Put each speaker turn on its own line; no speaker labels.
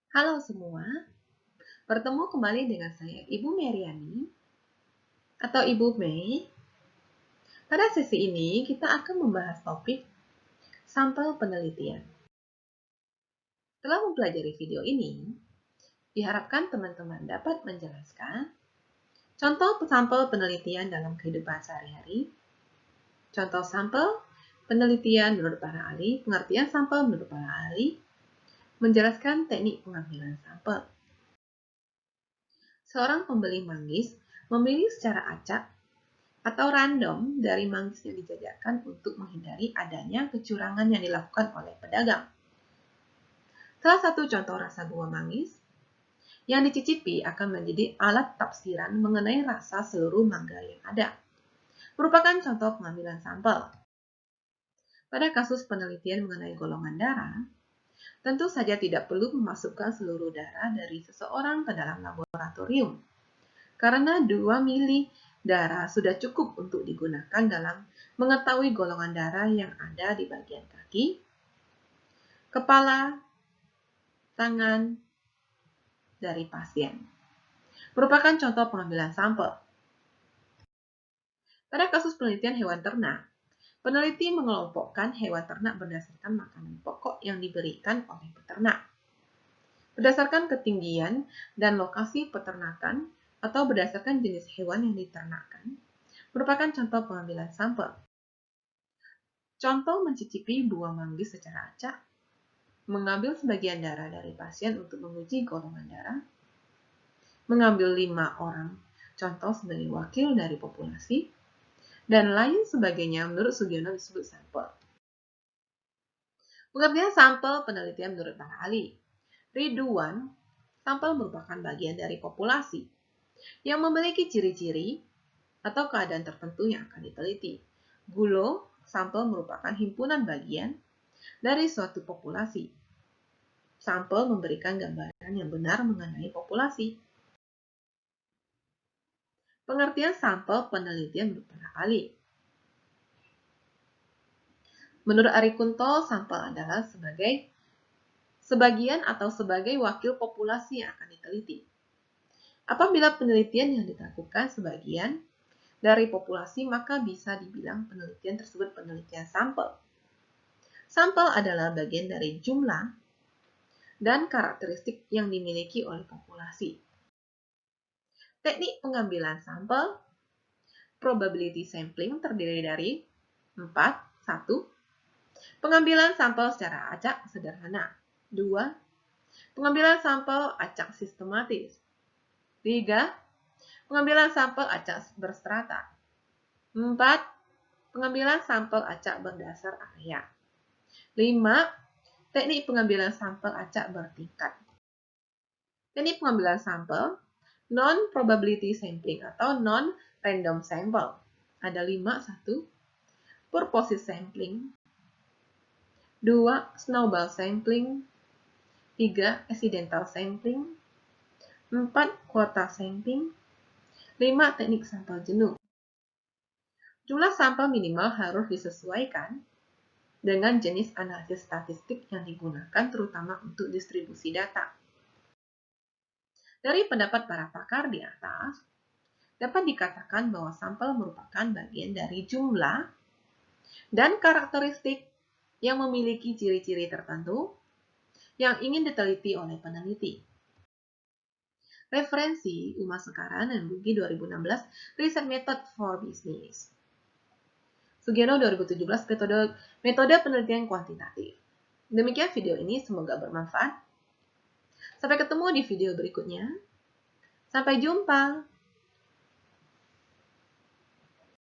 Halo semua, bertemu kembali dengan saya Ibu Meriani atau Ibu Mei. Pada sesi ini kita akan membahas topik sampel penelitian. Setelah mempelajari video ini, diharapkan teman-teman dapat menjelaskan contoh sampel penelitian dalam kehidupan sehari-hari, contoh sampel penelitian menurut para ahli, pengertian sampel menurut para ahli, menjelaskan teknik pengambilan sampel. Seorang pembeli manggis memilih secara acak atau random dari manggis yang dijajakan untuk menghindari adanya kecurangan yang dilakukan oleh pedagang. Salah satu contoh rasa buah manggis yang dicicipi akan menjadi alat tafsiran mengenai rasa seluruh mangga yang ada. Merupakan contoh pengambilan sampel. Pada kasus penelitian mengenai golongan darah, tentu saja tidak perlu memasukkan seluruh darah dari seseorang ke dalam laboratorium, karena 2 mili darah sudah cukup untuk digunakan dalam mengetahui golongan darah yang ada di bagian kaki, kepala, tangan dari pasien. Merupakan contoh pengambilan sampel. Pada kasus penelitian hewan ternak, peneliti mengelompokkan hewan ternak berdasarkan makanan pokok yang diberikan oleh peternak. Berdasarkan ketinggian dan lokasi peternakan atau berdasarkan jenis hewan yang diternakan, merupakan contoh pengambilan sampel. Contoh mencicipi buah manggis secara acak, mengambil sebagian darah dari pasien untuk menguji golongan darah, mengambil 5 orang contoh sebagai wakil dari populasi, dan lain sebagainya menurut Sugiono disebut sampel. Pengertian sampel penelitian menurut para ahli. Ridwan, sampel merupakan bagian dari populasi yang memiliki ciri-ciri atau keadaan tertentu yang akan diteliti. Gulo, sampel merupakan himpunan bagian dari suatu populasi. Sampel memberikan gambaran yang benar mengenai populasi. Pengertian sampel penelitian menurut para ahli. Menurut Ari Kunto, sampel adalah sebagian atau sebagai wakil populasi yang akan diteliti. Apabila penelitian yang dilakukan sebagian dari populasi, maka bisa dibilang penelitian tersebut penelitian sampel. Sampel adalah bagian dari jumlah dan karakteristik yang dimiliki oleh populasi. Teknik pengambilan sampel, probability sampling terdiri dari 4, 1. Pengambilan sampel secara acak sederhana. 2. Pengambilan sampel acak sistematis. 3. Pengambilan sampel acak berstrata. 4. Pengambilan sampel acak berdasar area. 5. Teknik pengambilan sampel acak bertingkat. Teknik pengambilan sampel non-probability sampling atau non-random sample. Ada 5, 1. Purposive sampling. 2. Snowball sampling. 3. Accidental sampling. 4. Quota sampling. 5. Teknik sampel jenuh. Jumlah sampel minimal harus disesuaikan dengan jenis analisis statistik yang digunakan terutama untuk distribusi data. Dari pendapat para pakar di atas, dapat dikatakan bahwa sampel merupakan bagian dari jumlah dan karakteristik yang memiliki ciri-ciri tertentu yang ingin diteliti oleh peneliti. Referensi Uma Sekaran dan Bugi 2016, Research Method for Business. Sugiono 2017, metode penelitian kuantitatif. Demikian video ini, semoga bermanfaat. Sampai ketemu di video berikutnya. Sampai jumpa.